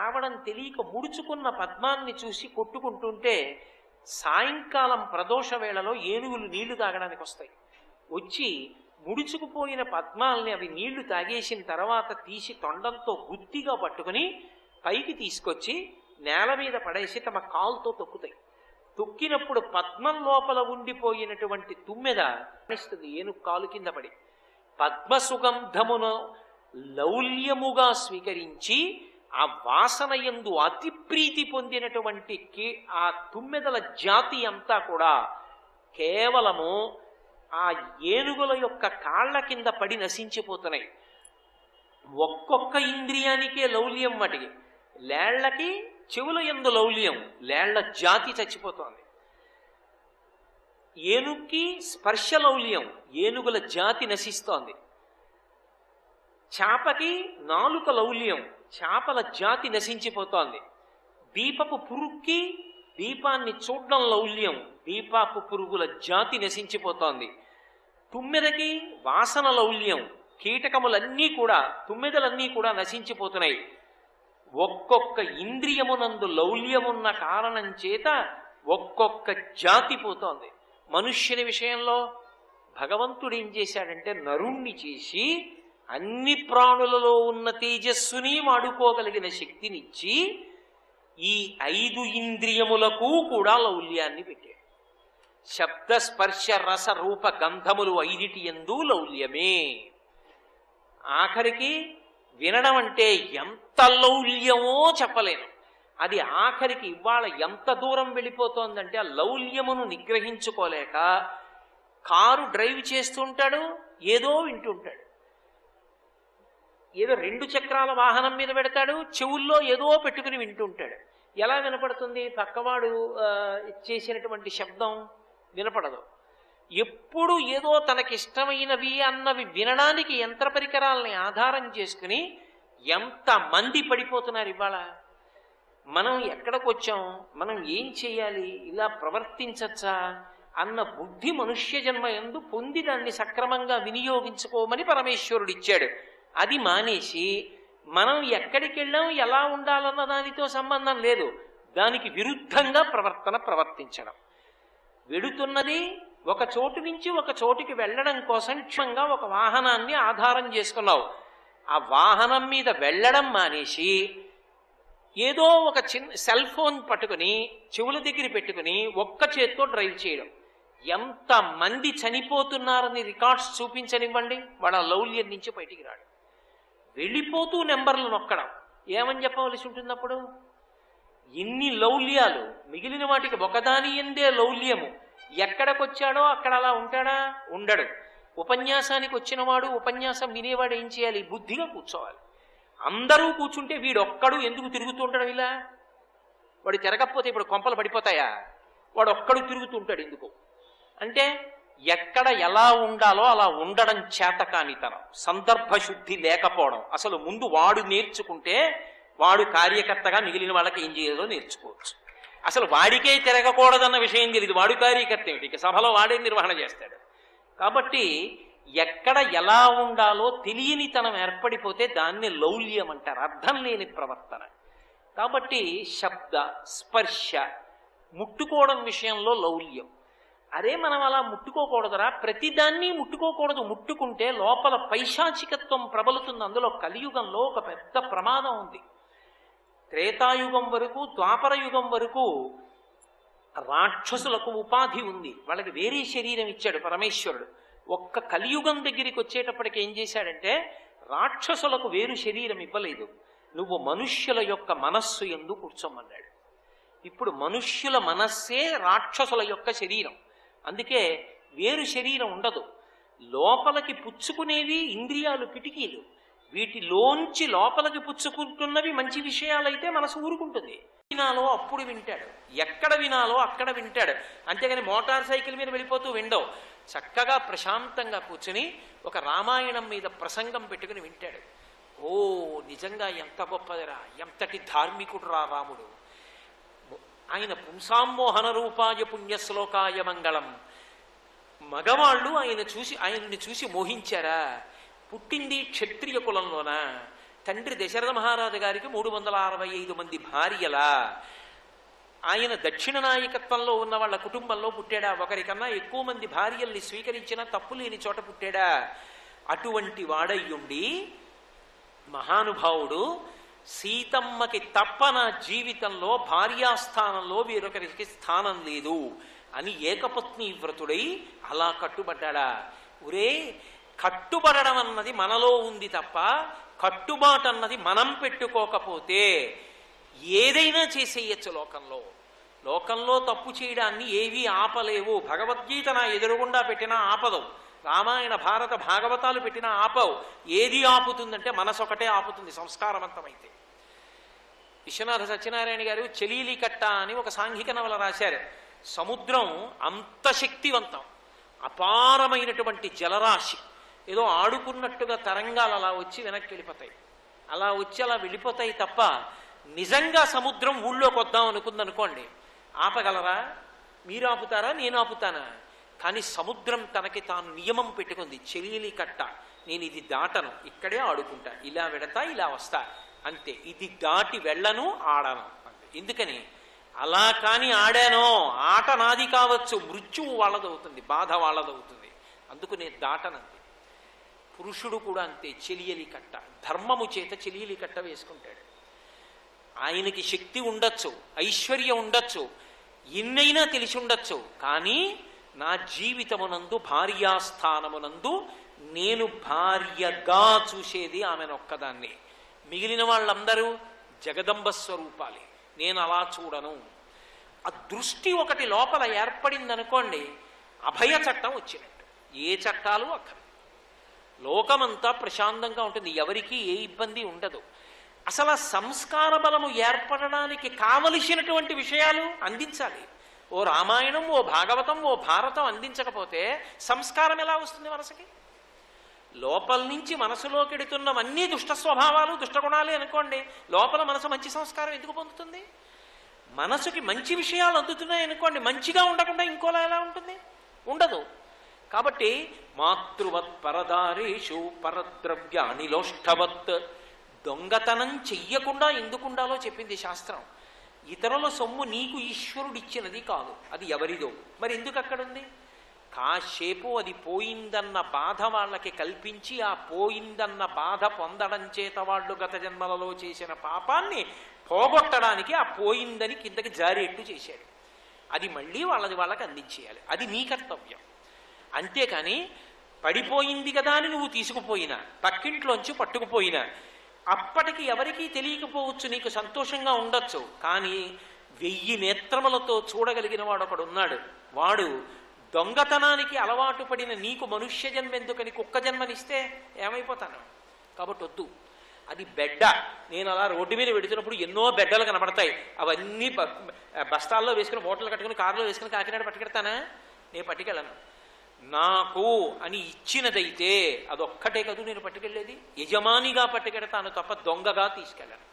రావడం తెలియక ముడుచుకున్న పద్మాన్ని చూసి కొట్టుకుంటుంటే సాయంకాలం ప్రదోష వేళలో ఏనుగులు నీళ్లు తాగడానికి వస్తాయి. వచ్చి ముడుచుకుపోయిన పద్మాల్ని అవి నీళ్లు తాగేసిన తర్వాత తీసి తొండంతో గుత్తిగా పట్టుకుని పైకి తీసుకొచ్చి నేల మీద పడేసి తమ కాలుతో తొక్కుతాయి. తొక్కినప్పుడు పద్మం లోపల ఉండిపోయినటువంటి తుమ్మెద పడిస్తుంది ఏనుగు కాలు కింద పడి. పద్మసుగంధమును లౌల్యముగా స్వీకరించి ఆ వాసన యందు అతి ప్రీతి పొందినటువంటి ఆ తుమ్మెదల జాతి అంతా కూడా కేవలము ఆ ఏనుగుల యొక్క కాళ్ల కింద పడి నశించిపోతున్నాయి. ఒక్కొక్క ఇంద్రియానికే లౌల్యం వాటికి. లేళ్లకి చెవుల యందు లౌల్యం, లేళ్ల జాతి చచ్చిపోతోంది. ఏనుగుకి స్పర్శ లౌల్యం, ఏనుగుల జాతి నశిస్తోంది. చాపకి నాలుక లౌల్యం, చాపల జాతి నశించిపోతోంది. దీపపు పురుగుకి దీపాన్ని చూడడం లౌల్యం, దీపపు పురుగుల జాతి నశించిపోతోంది. తుమ్మెదకి వాసన లౌల్యం, కీటకములన్నీ కూడా తుమ్మెదలన్నీ కూడా నశించిపోతున్నాయి. ఒక్కొక్క ఇంద్రియమునందు లౌల్యమున్న కారణం చేత ఒక్కొక్క జాతి పోతోంది. మనుష్యుని విషయంలో భగవంతుడు ఏం చేశాడంటే నరుణ్ణి చేసి అన్ని ప్రాణులలో ఉన్న తేజస్సుని వాడుకోగలిగిన శక్తినిచ్చి ఈ 5 ఇంద్రియములకు కూడా లౌల్యాన్ని పెట్టాడు. శబ్ద స్పర్శ రస రూప గంధములు 5టి యందు లౌల్యమే. ఆఖరికి వినడం అంటే ఎంత లౌల్యమో చెప్పలేను. అది ఆఖరికి ఇవాళ ఎంత దూరం వెళ్ళిపోతోందంటే ఆ లౌల్యమును నిగ్రహించుకోలేక కారు డ్రైవ్ చేస్తుంటాడు, ఏదో వింటుంటాడు. ఏదో 2 చక్రాల వాహనం మీద పెడతాడు, చెవుల్లో ఏదో పెట్టుకుని వింటుంటాడు. ఎలా వినపడుతుంది? పక్కవాడు చేసినటువంటి శబ్దం వినపడదు. ఎప్పుడు ఏదో తనకిష్టమైనవి అన్నవి వినడానికి యంత్ర పరికరాలని ఆధారం చేసుకుని ఎంతమంది పడిపోతున్నారు ఇవాళ. మనం ఎక్కడికి వచ్చాం, మనం ఏం చేయాలి, ఇలా ప్రవర్తించచ్చా అన్న బుద్ధి మనుష్య జన్మ యందు పొంది దాన్ని సక్రమంగా వినియోగించుకోమని పరమేశ్వరుడు ఇచ్చాడు. అది మానేసి మనం ఎక్కడికి వెళ్ళాం, ఎలా ఉండాలన్న దానితో సంబంధం లేదు, దానికి విరుద్ధంగా ప్రవర్తించడం. వెడుతున్నది ఒక చోటు నుంచి ఒక చోటుకి వెళ్ళడం కోసం క్షమంగా ఒక వాహనాన్ని ఆధారం చేసుకున్నావు. ఆ వాహనం మీద వెళ్ళడం మానేసి ఏదో ఒక చిన్న సెల్ ఫోన్ పట్టుకుని చెవుల దగ్గర పెట్టుకుని ఒక్క చేత్తో డ్రైవ్ చేయడం. ఎంతమంది చనిపోతున్నారని రికార్డ్స్ చూపించనివ్వండి, వాడు ఆ లౌల్యం నుంచి బయటికి రాడు. వెళ్ళిపోతూ నెంబర్లు నొక్కడం ఏమని చెప్పవలసి ఉంటుంది అప్పుడు? ఇన్ని లౌల్యాలు, మిగిలిన వాటికి ఒకదాని ఎందే లౌల్యము. ఎక్కడికొచ్చాడో అక్కడ అలా ఉంటాడా? ఉండడు. ఉపన్యాసానికి వచ్చినవాడు, ఉపన్యాసం వినేవాడు ఏం చేయాలి? బుద్ధిగా కూర్చోవాలి. అందరూ కూర్చుంటే వీడొక్కడు ఎందుకు తిరుగుతుంటాడు? ఇలా వాడు తిరగకపోతే ఇప్పుడు కొంపలు పడిపోతాయా? వాడు ఒక్కడు తిరుగుతుంటాడు ఎందుకు అంటే ఎక్కడ ఎలా ఉండాలో అలా ఉండడం చేతకానితనం, సందర్భశుద్ధి లేకపోవడం. అసలు ముందు వాడు నేర్చుకుంటే వాడు కార్యకర్తగా మిగిలిన వాళ్ళకి ఏం చేయాలో నేర్చుకోవచ్చు. అసలు వాడికే తిరగకూడదన్న విషయం తెలియదు, వాడు కార్యకర్త ఏమిటి, ఇక సభలో వాడే నిర్వహణ చేస్తాడు. కాబట్టి ఎక్కడ ఎలా ఉండాలో తెలియని తనం ఏర్పడిపోతే దాన్ని లౌల్యం అంటారు, అర్థం లేని ప్రవర్తన. కాబట్టి శబ్ద స్పర్శ ముట్టుకోవడం విషయంలో లౌల్యం. అరే మనం అలా ముట్టుకోకూడదురా, ప్రతిదాన్ని ముట్టుకోకూడదు. ముట్టుకుంటే లోపల పైశాచికత్వం ప్రబలుతుంది. అందులో కలియుగంలో ఒక పెద్ద ప్రమాదం ఉంది. త్రేతాయుగం వరకు, ద్వాపర యుగం వరకు రాక్షసులకు ఉపాధి ఉంది, వాళ్ళకి వేరే శరీరం ఇచ్చాడు పరమేశ్వరుడు. ఒక్క కలియుగం దగ్గరికి వచ్చేటప్పటికి ఏం చేశాడంటే రాక్షసులకు వేరు శరీరం ఇవ్వలేదు, నువ్వు మనుష్యుల యొక్క మనస్సు యందు కూర్చోమన్నాడు. ఇప్పుడు మనుష్యుల మనస్సే రాక్షసుల యొక్క శరీరం. అందుకే వేరు శరీరం ఉండదు. లోపలికి పుచ్చుకునేవి ఇంద్రియాలు, కిటికీలు. వీటిలోంచి లోపలికి పుచ్చుకుంటున్నవి మంచి విషయాలైతే మనసు ఊరుకుంటుంది. వినాలో అప్పుడు వింటాడు, ఎక్కడ వినాలో అక్కడ వింటాడు. అంతేగాని మోటార్ సైకిల్ మీద వెళ్ళిపోతూ విండవు. చక్కగా ప్రశాంతంగా కూర్చుని ఒక రామాయణం మీద ప్రసంగం పెట్టుకుని వింటాడు. ఓ నిజంగా ఎంత గొప్పదిరా, ఎంతటి ధార్మికుడు రా రాముడు, ఆయన పుంసామోహన రూపాయ పుణ్యశ్లోకాయ మంగళం. మగవాళ్ళు ఆయన్ని చూసి మోహించారా? పుట్టింది క్షత్రియ కులంలోనా? తండ్రి దశరథ మహారాజు గారికి 365 మంది భార్యలా? ఆయన దక్షిణ నాయకత్వంలో ఉన్న వాళ్ళ కుటుంబంలో పుట్టాడా? ఒకరికన్నా ఎక్కువ మంది భార్యల్ని స్వీకరించిన తప్పు లేని చోట పుట్టాడా? అటువంటి వాడయ్యుండి మహానుభావుడు సీతమ్మకి తప్ప నా జీవితంలో భార్యాస్థానంలో వేరొకరికి స్థానం లేదు అని ఏకపత్ని వ్రతుడై అలా కట్టుబడ్డా. ఒరే, కట్టుబడడం అన్నది మనలో ఉంది తప్ప కట్టుబాటు అన్నది మనం పెట్టుకోకపోతే ఏదైనా చేసేయచ్చు. లోకంలో తప్పు చేయడాన్ని ఏవీ ఆపలేవు. భగవద్గీత నా ఎదురుగుండా పెట్టినా ఆపదవు, రామాయణ భారత భాగవతాలు పెట్టినా ఆపవు. ఏది ఆపుతుందంటే మనసు ఒకటే ఆపుతుంది, సంస్కారవంతమైతే. విశ్వనాథ సత్యనారాయణ గారు చెలీలి కట్ట అని ఒక సాంఘిక నవల రాశారు. సముద్రం అంత శక్తివంతం, అపారమైనటువంటి జలరాశి. ఏదో ఆడుకున్నట్టుగా తరంగాలు అలా వచ్చి వెనక్కి వెళ్ళిపోతాయి, అలా వచ్చి అలా వెళ్ళిపోతాయి తప్ప నిజంగా సముద్రం ఊళ్ళోకి వద్దాం అనుకుందనుకోండి, ఆపగలరా? మీరు ఆపుతారా? నేను ఆపుతానా? కానీ సముద్రం తనకి తాను నియమం పెట్టుకుంది. చెలీలి కట్ట, నేను ఇది దాటను, ఇక్కడే ఆడుకుంటా, ఇలా వెడతా ఇలా వస్తా, అంతే. ఇది దాటి వెళ్ళను, ఆడను. ఎందుకని? అలా కాని ఆడానో ఆట నాది కావచ్చు, మృత్యువు వాళ్ళదవుతుంది, బాధ వాళ్ళదవుతుంది. అందుకు నేను దాటనంది. పురుషుడు కూడా అంతే, చెలియలి కట్ట, ధర్మము చేత చెలియలి కట్ట వేసుకుంటాడు. ఆయనకి శక్తి ఉండొచ్చు, ఐశ్వర్యం ఉండొచ్చు, ఎన్నైనా తెలిసి ఉండొచ్చు, కానీ నా జీవితమునందు భార్యాస్థానమునందు నేను భార్యగా చూసేది ఆమెనొక్కదాన్ని. మిగిలిన వాళ్ళందరూ జగదంబ స్వరూపాలే, నేను అలా చూడను. ఆ దృష్టి ఒకటి లోపల ఏర్పడిందనుకోండి, అభయ చట్టం వచ్చినట్టు. ఏ చట్టాలు అక్కర్లేదు, లోకమంతా ప్రశాంతంగా ఉంటుంది, ఎవరికీ ఏ ఇబ్బంది ఉండదు. అసలు ఆ సంస్కార బలము ఏర్పడడానికి కావలసినటువంటి విషయాలు అందించాలి. ఓ రామాయణం, ఓ భాగవతం, ఓ భారతం అందించకపోతే సంస్కారం ఎలా వస్తుంది మనసుకి? లోపల నుంచి మనసులోకి ఎడుతున్నవన్నీ దుష్ట స్వభావాలు, దుష్టగుణాలే అనుకోండి, లోపల మనసు మంచి సంస్కారం ఎందుకు పొందుతుంది? మనసుకి మంచి విషయాలు అందుతున్నాయి అనుకోండి, మంచిగా ఉండకుండా ఇంకోలా ఎలా ఉంటుంది? ఉండదు. కాబట్టి మాతృవత్ పరదారేషు పరద్రవ్యానిలోష్టవత్, దొంగతనం చెయ్యకుండా ఎందుకుండాలో చెప్పింది శాస్త్రం. ఇతరుల సొమ్ము నీకు ఈశ్వరుడిచ్చినది కాదు, అది ఎవరిదో. మరి ఎందుకు అక్కడుంది? కాసేపు అది పోయిందన్న బాధ వాళ్ళకి కల్పించి, ఆ పోయిందన్న బాధ పొందడం చేత వాళ్ళు గత జన్మలలో చేసిన పాపాన్ని పోగొట్టడానికి ఆ పోయిందని కిందకి జారేట్టు చేశాడు. అది మళ్ళీ వాళ్ళకి అందించేయాలి, అది నీ కర్తవ్యం. అంతేకాని పడిపోయింది కదా అని నువ్వు తీసుకుపోయినా, పక్కింట్లోంచి పట్టుకుపోయినా, అప్పటికి ఎవరికీ తెలియకపోవచ్చు, నీకు సంతోషంగా ఉండొచ్చు. కానీ 1000 నేత్రములతో చూడగలిగిన వాడు ఒకడున్నాడు. వాడు దొంగతనానికి అలవాటు పడిన నీకు మనుష్య జన్మ ఎందుకని కుక్క జన్మనిస్తే ఏమైపోతాను? కాబట్టి వద్దు. అది బెడ్డ. నేను అలా రోడ్డు మీద పెడుతున్నప్పుడు ఎన్నో బెడ్డలు కనబడతాయి, అవన్నీ బస్తాల్లో వేసుకుని, మూటలు కట్టుకుని, కారులో వేసుకుని కాకినాడ పట్టుకెడతానా? నేను పట్టుకెళ్ళను. నాకు అని ఇచ్చినదైతే అదొక్కటే కదూ నేను పట్టుకెళ్ళేది, యజమానిగా పట్టుకెడతాను తప్ప దొంగగా తీసుకెళ్ళను.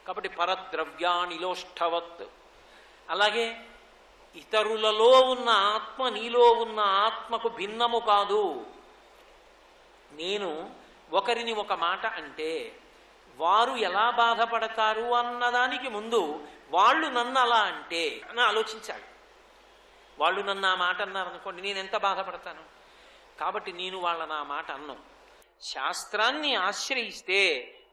కాబట్టి పరద్రవ్యానిలోష్టవత్. అలాగే ఇతరులలో ఉన్న ఆత్మ నీలో ఉన్న ఆత్మకు భిన్నము కాదు. నేను ఒకరిని ఒక మాట అంటే వారు ఎలా బాధపడతారు అన్నదానికి ముందు వాళ్ళు నన్ను అలా అంటే అని ఆలోచించాలి. వాళ్ళు నన్ను ఆ మాట అన్నారనుకోండి, నేను ఎంత బాధపడతాను? కాబట్టి నేను వాళ్ళని ఆ మాట అన్నాను. శాస్త్రాన్ని ఆశ్రయిస్తే,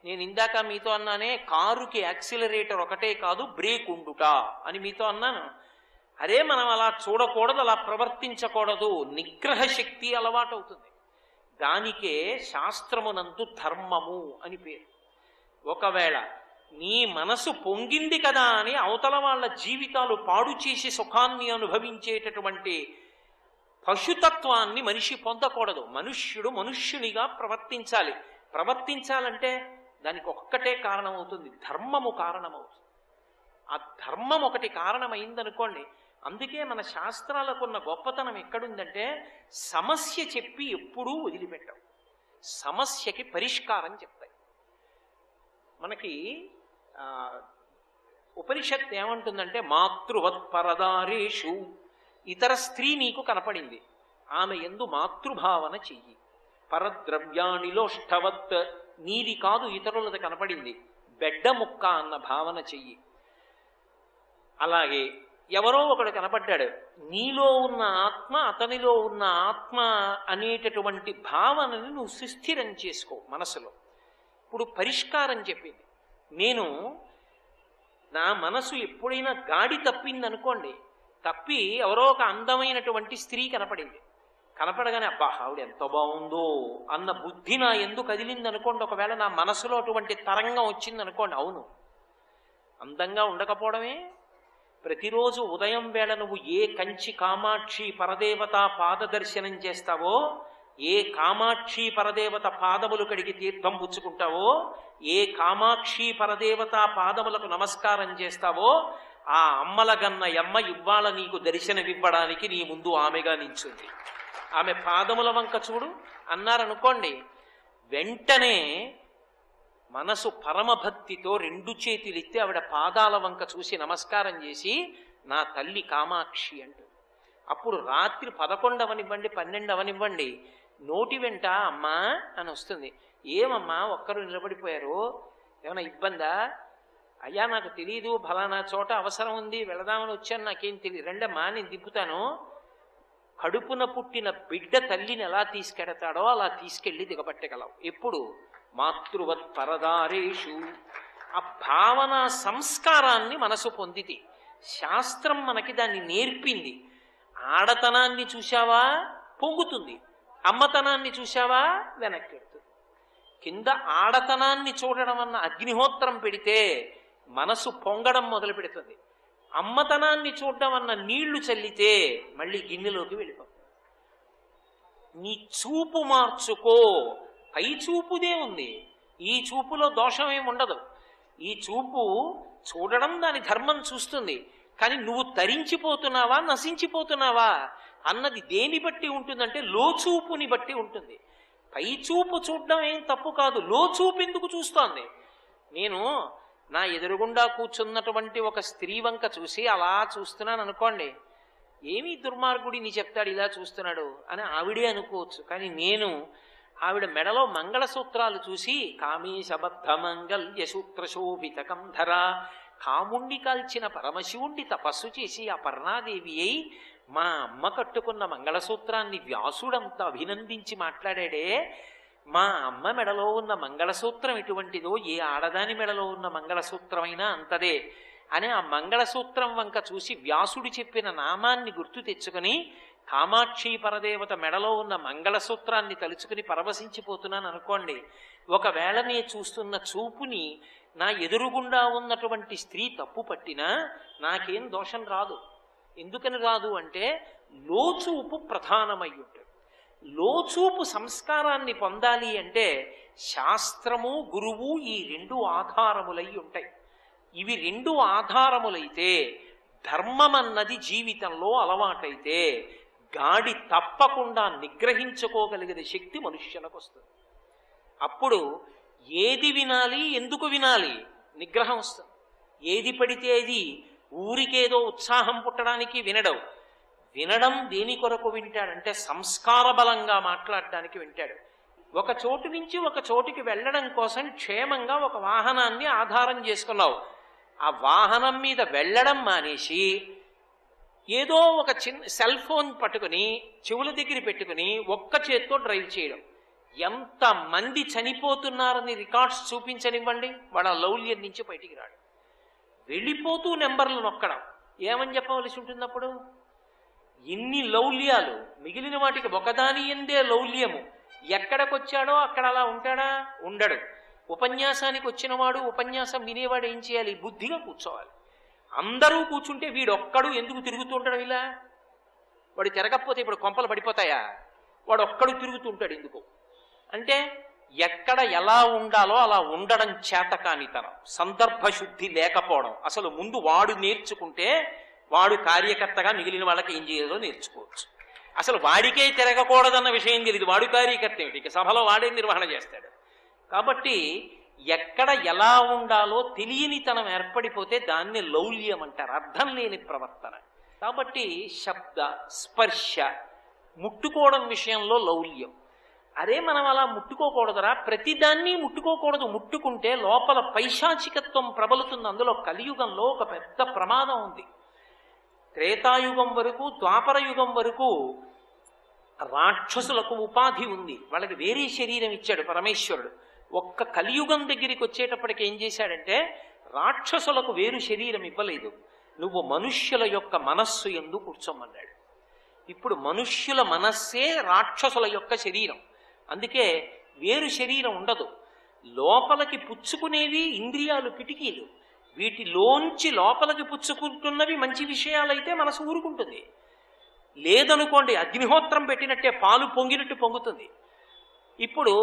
నేను ఇందాక మీతో అన్నానే, కారుకి యాక్సిలరేటర్ ఒకటే కాదు బ్రేక్ ఉండుట అని మీతో అన్నాను. అరే, మనం అలా చూడకూడదు, అలా ప్రవర్తించకూడదు. నిగ్రహ శక్తి అలవాటు అవుతుంది. దానికే శాస్త్రమునందు ధర్మము అని పేరు. ఒకవేళ నీ మనసు పొంగింది కదా అని అవతల వాళ్ళ జీవితాలు పాడు చేసి సుఖాన్ని అనుభవించేటటువంటి పశుతత్వాన్ని మనిషి పొందకూడదు. మనుష్యుడు మనుష్యునిగా ప్రవర్తించాలి. ప్రవర్తించాలంటే దానికి ఒక్కటే కారణమవుతుంది, ధర్మము కారణమవుతుంది. ఆ ధర్మం ఒకటి కారణమైందనుకోండి. అందుకే మన శాస్త్రాలకున్న గొప్పతనం ఎక్కడుందంటే, సమస్య చెప్పి ఎప్పుడూ వదిలిపెట్టవు, సమస్యకి పరిష్కారం చెప్తాయి. మనకి ఉపనిషత్ ఏమంటుందంటే, మాతృవత్ పరదారేషు, ఇతర స్త్రీ నీకు కనపడింది, ఆమె యందు మాతృభావన చెయ్యి. పరద్రవ్యానిలోష్టవత్, నీది కాదు ఇతరులది కనపడింది, బెడ్డ ముక్క అన్న భావన చెయ్యి. అలాగే ఎవరో ఒకడు కనపడ్డాడు, నీలో ఉన్న ఆత్మ అతనిలో ఉన్న ఆత్మ అనేటటువంటి భావనని నువ్వు సుస్థిరం చేసుకో మనసులో. ఇప్పుడు పరిష్కారం చెప్పింది. నేను నా మనసు ఎప్పుడైనా గాడి తప్పిందనుకోండి, తప్పి ఎవరో ఒక అందమైనటువంటి స్త్రీ కనపడింది, కనపడగానే అబ్బా ఆవిడ ఎంత బాగుందో అన్న బుద్ధి నా ఎందుకు కదిలింది అనుకోండి, ఒకవేళ నా మనసులో అటువంటి తరంగం వచ్చింది అనుకోండి, అవును అందంగా ఉండకపోవడమే. ప్రతిరోజు ఉదయం వేళ నువ్వు ఏ కంచి కామాక్షి పరదేవత పాద దర్శనం చేస్తావో, ఏ కామాక్షి పరదేవత పాదములు కడిగి తీర్థం పుచ్చుకుంటావో, ఏ కామాక్షి పరదేవత పాదములకు నమస్కారం చేస్తావో, ఆ అమ్మలగన్న యమ్మ ఇవ్వాల నీకు దర్శనమివ్వడానికి నీ ముందు ఆమెగా నిల్చుంది. ఆమె పాదముల వంక చూడు అన్నారనుకోండి, వెంటనే మనసు పరమభక్తితో 2 చేతులెత్తి ఆవిడ పాదాల వంక చూసి నమస్కారం చేసి నా తల్లి కామాక్షి అంటూ, అప్పుడు రాత్రి 11 అవనివ్వండి 12 అవనివ్వండి, నోటి వెంట అమ్మా అని వస్తుంది. ఏమమ్మా ఒక్కరు నిలబడిపోయారు, ఏమైనా ఇబ్బందా? అయ్యా నాకు తెలీదు, ఫలానా చోట అవసరం ఉంది వెళదామని వచ్చాను, నాకేం తెలియదు, రెండమ్మా నేను దింపుతాను. కడుపున పుట్టిన బిడ్డ తల్లిని ఎలా తీసుకెడతాడో అలా తీసుకెళ్ళి దిగబట్టగలవు. ఎప్పుడు? మాతృవత్ పరదారేషు. ఆ భావన సంస్కారాన్ని మనసు పొందితే శాస్త్రం మనకి దాన్ని నేర్పింది. ఆడతనాన్ని చూశావా పొంగుతుంది, అమ్మతనాన్ని చూశావా వెనక్కి వెళ్తుంది. కింద ఆడతనాన్ని చూడడం అన్న అగ్నిహోత్రం పెడితే మనసు పొంగడం మొదలు పెడుతుంది, అమ్మతనాన్ని చూడడం అన్న నీళ్లు చల్లితే మళ్ళీ గిన్నెలోకి వెళ్ళిపోతుంది. నీ చూపు మార్చుకో. పై చూపుదే ఉంది, ఈ చూపులో దోషం ఏమి ఉండదు. ఈ చూపు చూడడం దాని ధర్మం చూస్తుంది, కానీ నువ్వు తరించిపోతున్నావా నశించిపోతున్నావా అన్నది దేని బట్టి ఉంటుందంటే లోచూపుని బట్టి ఉంటుంది. పై చూపు చూడడం ఏం తప్పు కాదు, లోచూపు ఎందుకు చూస్తోంది? నేను నా ఎదురుగుండా కూర్చున్నటువంటి ఒక స్త్రీ వంక చూసి అలా చూస్తున్నాను అనుకోండి, ఏమీ దుర్మార్గుడిని చెప్తాడు ఇలా చూస్తున్నాడు అని ఆవిడే అనుకోవచ్చు. కానీ నేను ఆవిడ మెడలో మంగళసూత్రాలు చూసి కామేశబద్ధ మంగళ్య సూత్ర శోభితకం ధర, కాముండి కాల్చిన పరమశివుండి తపస్సు చేసి ఆ పర్ణాదేవి అయి మా అమ్మ కట్టుకున్న మంగళసూత్రాన్ని వ్యాసుడంత అభినందించి మాట్లాడాడే, మా అమ్మ మెడలో ఉన్న మంగళసూత్రం ఎటువంటిదో ఏ ఆడదాని మెడలో ఉన్న మంగళసూత్రమైనా అంతదే అని ఆ మంగళసూత్రం వంక చూసి వ్యాసుడు చెప్పిన నామాన్ని గుర్తు తెచ్చుకొని కామాక్షి పరదేవత మెడలో ఉన్న మంగళసూత్రాన్ని తలుచుకుని పరవశించిపోతున్నాను అనుకోండి. ఒకవేళ నే చూస్తున్న చూపుని నా ఎదురుగుండా ఉన్నటువంటి స్త్రీ తప్పు పట్టినా నాకేం దోషం రాదు. ఎందుకని రాదు అంటే లోచూపు ప్రధానమై ఉంటుంది. లోచూపు సంస్కారాన్ని పొందాలి అంటే శాస్త్రము గురువు ఈ 2 ఆధారములై ఉంటాయి. ఇవి 2 ఆధారములైతే ధర్మం అన్నది జీవితంలో అలవాటైతే గాడి తప్పకుండా నిగ్రహించుకోగలిగిన శక్తి మనుష్యులకు వస్తుంది. అప్పుడు ఏది వినాలి ఎందుకు వినాలి నిగ్రహం వస్తుంది. ఏది పడితే అది ఊరికేదో ఉత్సాహం పుట్టడానికి వినడం. వినడం దేని కొరకు వింటాడంటే సంస్కార బలంగా మాట్లాడడానికి వింటాడు. ఒక చోటు నుంచి ఒక చోటుకి వెళ్ళడం కోసం క్షేమంగా ఒక వాహనాన్ని ఆధారం చేసుకున్నావు. ఆ వాహనం మీద వెళ్ళడం మానేసి ఏదో ఒక చిన్న సెల్ ఫోన్ పట్టుకుని చెవుల దగ్గర పెట్టుకుని ఒక్క చేత్తో డ్రైవ్ చేయడం. ఎంతమంది చనిపోతున్నారని రికార్డ్స్ చూపించనివ్వండి, వాడు ఆ లౌల్యం నుంచి బయటికి రాడు. వెళ్ళిపోతూ నెంబర్లు నొక్కడం. ఏమని చెప్పవలసి ఉంటుంది అప్పుడు? ఇన్ని లౌల్యాలు, మిగిలిన వాటికి ఒకదాని ఎందే లౌల్యము. ఎక్కడికొచ్చాడో అక్కడ అలా ఉంటాడా? ఉండడు. ఉపన్యాసానికి వచ్చినవాడు ఉపన్యాసం వినేవాడు ఏం చేయాలి? బుద్ధిగా కూర్చోవాలి. అందరూ కూర్చుంటే వీడొక్కడు ఎందుకు తిరుగుతూ ఉంటాడు? ఇలా వాడు తిరగకపోతే ఇప్పుడు కొంపలు పడిపోతాయా? వాడు ఒక్కడు తిరుగుతుంటాడు. ఎందుకు అంటే ఎక్కడ ఎలా ఉండాలో అలా ఉండడం చేతకానితనం, సందర్భశుద్ధి లేకపోవడం. అసలు ముందు వాడు నేర్చుకుంటే వాడు కార్యకర్తగా మిగిలిన వాళ్ళకి ఏం చేయాలో నేర్చుకోవచ్చు. అసలు వాడికే తిరగకూడదన్న విషయం తెలియదు, వాడు కార్యకర్త ఏమిటి? ఇక సభలో వాడే నిర్వహణ చేస్తాడు. కాబట్టి ఎక్కడ ఎలా ఉండాలో తెలియనితనం ఏర్పడిపోతే దాన్ని లౌల్యం అంటారు, అర్థం లేని ప్రవర్తన. కాబట్టి శబ్ద స్పర్శ ముట్టుకోవడం విషయంలో లౌల్యం. అరే మనం అలా ముట్టుకోకూడదురా, ప్రతిదాన్ని ముట్టుకోకూడదు. ముట్టుకుంటే లోపల పైశాచికత్వం ప్రబలుతుంది. అందులో కలియుగంలో ఒక పెద్ద ప్రమాదం ఉంది. త్రేతాయుగం వరకు, ద్వాపర యుగం వరకు రాక్షసులకు ఉపాధి ఉంది, వాళ్ళకి వేరే శరీరం ఇచ్చాడు పరమేశ్వరుడు. ఒక్క కలియుగం దగ్గరికి వచ్చేటప్పటికి ఏం చేశాడంటే రాక్షసులకు వేరు శరీరం ఇవ్వలేదు, నువ్వు మనుష్యుల యొక్క మనస్సు యందు కూర్చోమన్నాడు. ఇప్పుడు మనుష్యుల మనస్సే రాక్షసుల యొక్క శరీరం. అందుకే వేరు శరీరం ఉండదు. లోపలికి పుచ్చుకునేవి ఇంద్రియాలు, కిటికీలు. వీటిలోంచి లోపలికి పుచ్చుకుంటున్నవి మంచి విషయాలైతే మనసు ఊరుకుంటుంది. లేదనుకోండి అగ్నిహోత్రం పెట్టినట్టే పాలు పొంగినట్టు పొంగుతుంది. ఇప్పుడు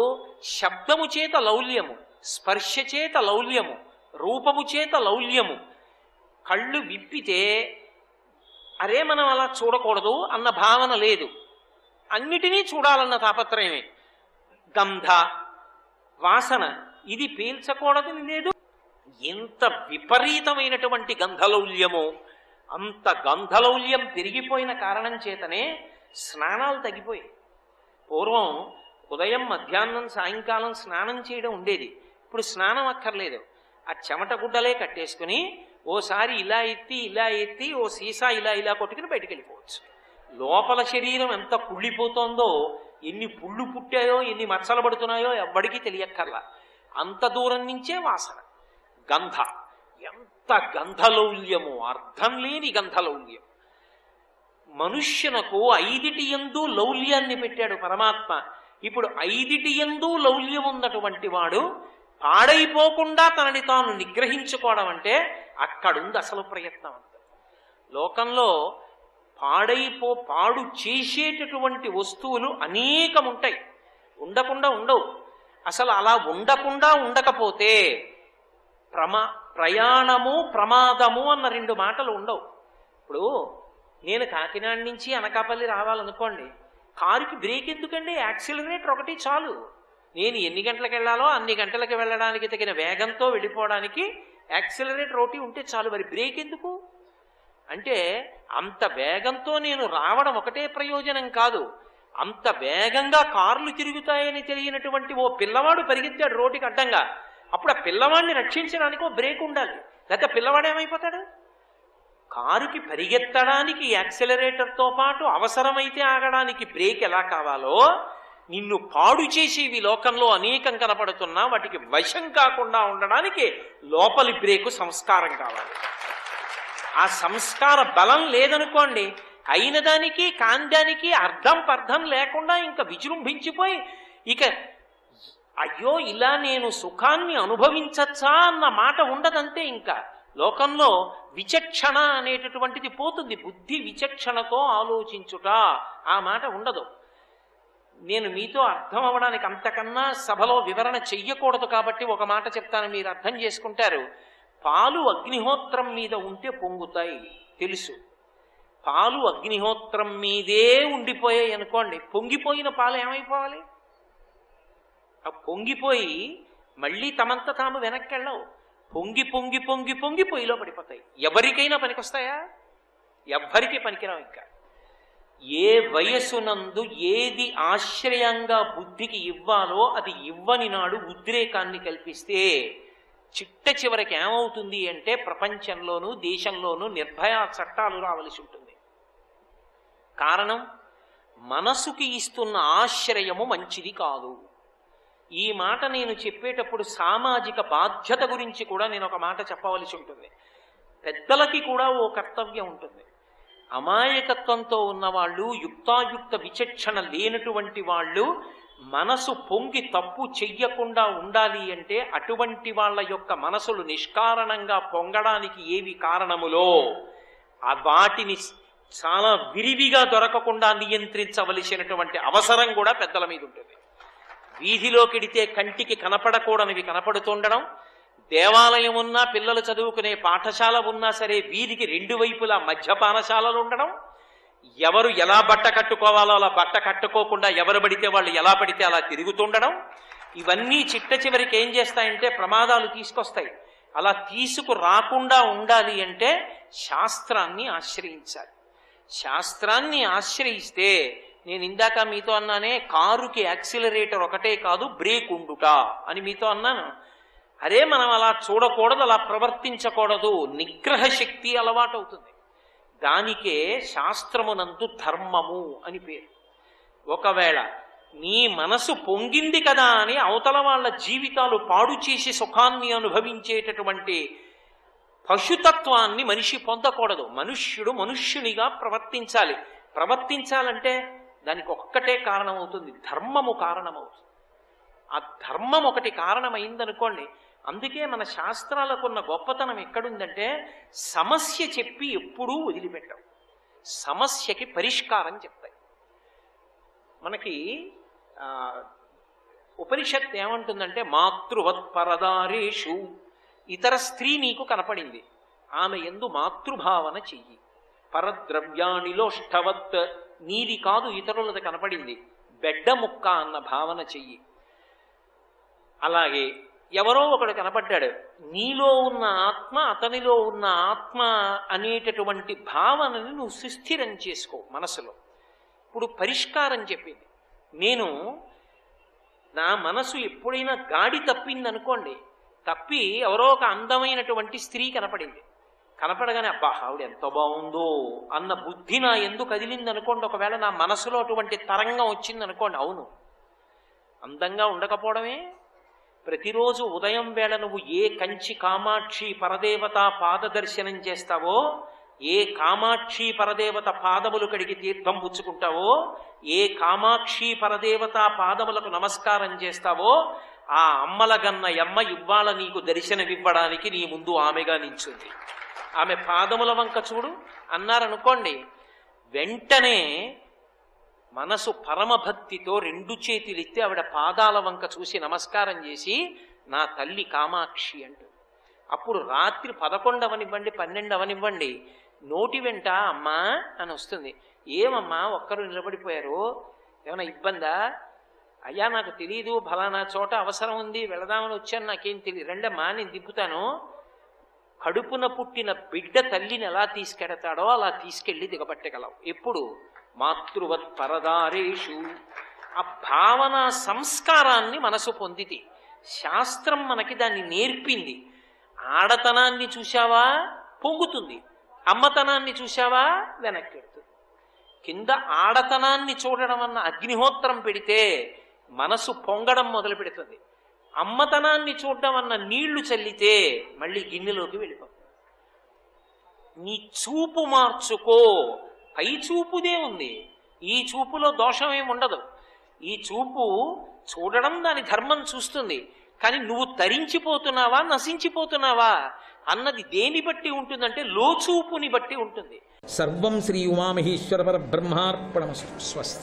శబ్దము చేత లౌల్యము, స్పర్శ చేత లౌల్యము, రూపము చేత లౌల్యము. కళ్ళు విప్పితే అరే మనం అలా చూడకూడదు అన్న భావన లేదు, అన్నిటినీ చూడాలన్న తాపత్రయమే. గంధ, వాసన, ఇది పీల్చకూడదని లేదు. ఎంత విపరీతమైనటువంటి గంధలౌల్యము! అంత గంధలౌల్యం పెరిగిపోయిన కారణం చేతనే స్నానాలు తగ్గిపోయాయి. పూర్వం ఉదయం, మధ్యాహ్నం, సాయంకాలం స్నానం చేయడం ఉండేది. ఇప్పుడు స్నానం అక్కర్లేదు. ఆ చెమట గుడ్డలే కట్టేసుకుని ఓసారి ఇలా ఎత్తి ఓ సీసా ఇలా కొట్టుకుని బయటికి వెళ్ళిపోవచ్చు. లోపల శరీరం ఎంత కుళ్ళిపోతోందో, ఎన్ని పుళ్ళు పుట్టాయో, ఎన్ని మచ్చలు పడుతున్నాయో ఎవ్వడికి తెలియక్కర్లా. అంత దూరం నుంచే వాసన. గంధ, ఎంత గంధలౌల్యము! అర్థం లేని గంధలౌల్యం. మనుష్యునకు 5టి యందు లౌల్యాన్ని పెట్టాడు పరమాత్మ. ఇప్పుడు 5టి యందు లౌల్యం ఉన్నటువంటి వాడు పాడైపోకుండా తనని తాను నిగ్రహించుకోవడం అంటే అక్కడుంది అసలు ప్రయత్నం అంత. లోకంలో పాడు చేసేటటువంటి వస్తువులు అనేకముంటాయి, ఉండకుండా ఉండవు. అసలు అలా ఉండకుండా ఉండకపోతే ప్రయాణము ప్రమాదము అన్న 2 మాటలు ఉండవు. ఇప్పుడు నేను కాకినాడ నుంచి అనకాపల్లి రావాలనుకోండి, కారుకి బ్రేక్ ఎందుకండి? యాక్సిలరేటర్ ఒకటి చాలు. నేను ఎన్ని గంటలకు వెళ్ళాలో అన్ని గంటలకు వెళ్ళడానికి తగిన వేగంతో వెళ్ళిపోవడానికి యాక్సిలరేటర్ ఒకటి ఉంటే చాలు. మరి బ్రేక్ ఎందుకు అంటే అంత వేగంతో నేను రావడం ఒకటే ప్రయోజనం కాదు, అంత వేగంగా కార్లు తిరుగుతాయని తెలియనటువంటి ఓ పిల్లవాడు పరిగెత్తాడు రోడ్డుకి అడ్డంగా. అప్పుడు ఆ పిల్లవాడిని రక్షించడానికి ఓ బ్రేక్ ఉండాలి, లేకపోతే పిల్లవాడు ఏమైపోతాడు? కారుకి పరిగెత్తడానికి యాక్సిలరేటర్తో పాటు అవసరమైతే ఆగడానికి బ్రేక్ ఎలా కావాలో, నిన్ను పాడు చేసేవి లోకంలో అనేకం కనపడుతున్నా వాటికి వశం కాకుండా ఉండడానికి లోపలి బ్రేకు సంస్కారం కావాలి. ఆ సంస్కార బలం లేదనుకోండి, అయిన దానికి కాందానికి అర్థం పర్థం లేకుండా ఇంకా విజృంభించిపోయి ఇక అయ్యో ఇలా నేను సుఖాన్ని అనుభవించచ్చా అన్న మాట ఉండదంతే. ఇంకా లోకంలో విచక్షణ అనేటటువంటిది పోతుంది. బుద్ధి విచక్షణతో ఆలోచించుట ఆ మాట ఉండదు. నేను మీతో అర్థం అవ్వడానికి అంతకన్నా సభలో వివరణ చెయ్యకూడదు కాబట్టి ఒక మాట చెప్తాను, మీరు అర్థం చేసుకుంటారు. పాలు అగ్నిహోత్రం మీద ఉంటే పొంగుతాయి తెలుసు. పాలు అగ్నిహోత్రం మీదే ఉండిపోయాయి అనుకోండి, పొంగిపోయిన పాలు ఏమైపోవాలి? ఆ పొంగిపోయి మళ్ళీ తమంత తాము వెనక్కి వెళ్ళవు. పొంగి పొంగి పొంగి పొంగి పొయ్యిలో పడిపోతాయి. ఎవరికైనా పనికొస్తాయా? ఎవ్వరికీ పనికిరావు. ఇంకా ఏ వయసునందు ఏది ఆశ్రయంగా బుద్ధికి ఇవ్వాలో అది ఇవ్వని నాడు ఉద్రేకాన్ని కల్పిస్తే చిట్ట చివరికి ఏమవుతుంది అంటే ప్రపంచంలోనూ దేశంలోనూ నిర్భయ చట్టాలు రావలసి ఉంటుంది. కారణం, మనసుకి ఇస్తున్న ఆశ్రయము మంచిది కాదు. ఈ మాట నేను చెప్పేటప్పుడు సామాజిక బాధ్యత గురించి కూడా నేను ఒక మాట చెప్పవలసి ఉంటుంది. పెద్దలకి కూడా ఓ కర్తవ్యం ఉంటుంది. అమాయకత్వంతో ఉన్నవాళ్ళు, యుక్తాయుక్త విచక్షణ లేనటువంటి వాళ్ళు మనసు పొంగి తప్పు చెయ్యకుండా ఉండాలి అంటే అటువంటి వాళ్ళ యొక్క మనసులు నిష్కారణంగా పొంగడానికి ఏవి కారణములో వాటిని చాలా విరివిగా దొరకకుండా నియంత్రించవలసినటువంటి అవసరం కూడా పెద్దల మీద ఉంటుంది. వీధిలోకెడితే కంటికి కనపడకూడనివి కనపడుతుండడం, దేవాలయం ఉన్నా, పిల్లలు చదువుకునే పాఠశాల ఉన్నా సరే వీధికి 2 వైపులా మద్యపానశాలలు ఉండడం, ఎవరు ఎలా బట్ట కట్టుకోవాలో అలా బట్ట కట్టుకోకుండా ఎవరు పడితే వాళ్ళు ఎలా పడితే అలా తిరుగుతుండడం, ఇవన్నీ చిట్ట చివరికి ఏం చేస్తాయంటే ప్రమాదాలు తీసుకొస్తాయి. అలా తీసుకురాకుండా ఉండాలి అంటే శాస్త్రాన్ని ఆశ్రయించాలి. శాస్త్రాన్ని ఆశ్రయిస్తే నేను ఇందాక మీతో అన్నానే, కారుకి యాక్సిలరేటర్ ఒకటే కాదు బ్రేక్ ఉండుట అని మీతో అన్నాను. అరే మనం అలా చూడకూడదు, అలా ప్రవర్తించకూడదు. నిగ్రహ శక్తి అలవాటు అవుతుంది. దానికే శాస్త్రమునందు ధర్మము అని పేరు. ఒకవేళ నీ మనసు పొంగింది కదా అని అవతల వాళ్ళ జీవితాలు పాడు చేసి సుఖాన్ని అనుభవించేటటువంటి పశుతత్వాన్ని మనిషి పొందకూడదు. మనుష్యుడు మనుష్యునిగా ప్రవర్తించాలి. ప్రవర్తించాలంటే దానికి ఒక్కటే కారణమవుతుంది, ధర్మము కారణమవుతుంది. ఆ ధర్మం ఒకటి కారణమైందనుకోండి. అందుకే మన శాస్త్రాలకున్న గొప్పతనం ఎక్కడుందంటే, సమస్య చెప్పి ఎప్పుడూ వదిలిపెట్టవు, సమస్యకి పరిష్కారం చెప్తాయి. మనకి ఉపనిషత్తు ఏమంటుందంటే, మాతృవత్ పరదారేషు, ఇతర స్త్రీ నీకు కనపడింది, ఆమె యందు మాతృభావన చెయ్యి. పరద్రవ్యాణిలోష్ఠవత్, నీది కాదు ఇతరులది కనపడింది, బెడ్డ ముక్క అన్న భావన చెయ్యి. అలాగే ఎవరో ఒకడు కనపడ్డాడు, నీలో ఉన్న ఆత్మ అతనిలో ఉన్న ఆత్మ అనేటటువంటి భావనని నువ్వు సుస్థిరం చేసుకో మనసులో. ఇప్పుడు పరిష్కారం చెప్పింది. నేను నా మనసు ఎప్పుడైనా గాడి తప్పిందనుకోండి, తప్పి ఎవరో ఒక అందమైనటువంటి స్త్రీ కనపడింది, కనపడగానే అబ్బా ఆవిడ ఎంత బాగుందో అన్న బుద్ధి నా ఎందుకు కదిలింది అనుకోండి. ఒకవేళ నా మనసులో అటువంటి తరంగం వచ్చింది అనుకోండి, అవును అందంగా ఉండకపోవడమే. ప్రతిరోజు ఉదయం వేళ నువ్వు ఏ కంచి కామాక్షి పరదేవత పాద దర్శనం చేస్తావో, ఏ కామాక్షి పరదేవత పాదములు కడిగి తీర్థం పుచ్చుకుంటావో, ఏ కామాక్షి పరదేవత పాదములకు నమస్కారం చేస్తావో, ఆ అమ్మల గన్న యమ్మ ఇవ్వాల నీకు దర్శనమివ్వడానికి నీ ముందు ఆమెగా నించుంది. ఆమె పాదముల వంక చూడు అన్నారనుకోండి, వెంటనే మనసు పరమభక్తితో రెండు చేతులెత్తి ఆవిడ పాదాల వంక చూసి నమస్కారం చేసి, నా తల్లి కామాక్షి అంటుంది. అప్పుడు రాత్రి 11 అవనివ్వండి 12 అవనివ్వండి, నోటి వెంట అమ్మా అని వస్తుంది. ఏమమ్మా ఒక్కరు నిలబడిపోయారు, ఏమైనా ఇబ్బందా? అయ్యా నాకు తెలియదు, ఫలానా చోట అవసరం ఉంది వెళదామని వచ్చాను, నాకేం తెలియదు, రెండమ్మా నేను దింపుతాను. కడుపున పుట్టిన బిడ్డ తల్లిని ఎలా తీసుకెడతాడో అలా తీసుకెళ్ళి దిగబట్టగలవు. ఎప్పుడు? మాతృవత్ పరదారేషు. ఆ భావన సంస్కారాన్ని మనసు పొందితే శాస్త్రం మనకి దాన్ని నేర్పింది. ఆడతనాన్ని చూశావా పొంగుతుంది, అమ్మతనాన్ని చూశావా వెనక్కి వెళ్తుంది. కింద ఆడతనాన్ని చూడడం అన్న అగ్నిహోత్రం పెడితే మనసు పొంగడం మొదలు పెడుతుంది. అమ్మతనాన్ని చూడడం అన్న నీళ్లు చల్లితే మళ్ళీ గిన్నెలోకి వెళ్ళిపోతుంది. నీ చూపు మార్చుకో. పై చూపుదే ఉంది, ఈ చూపులో దోషం ఏమి ఉండదు. ఈ చూపు చూడడం దాని ధర్మం చూస్తుంది. కానీ నువ్వు తరించిపోతున్నావా నశించిపోతున్నావా అన్నది దేని బట్టి ఉంటుందంటే లోచూపుని బట్టి ఉంటుంది. సర్వం శ్రీ ఉమామహేశ్వర పరబ్రహ్మార్పణమస్తు. స్వస్తి.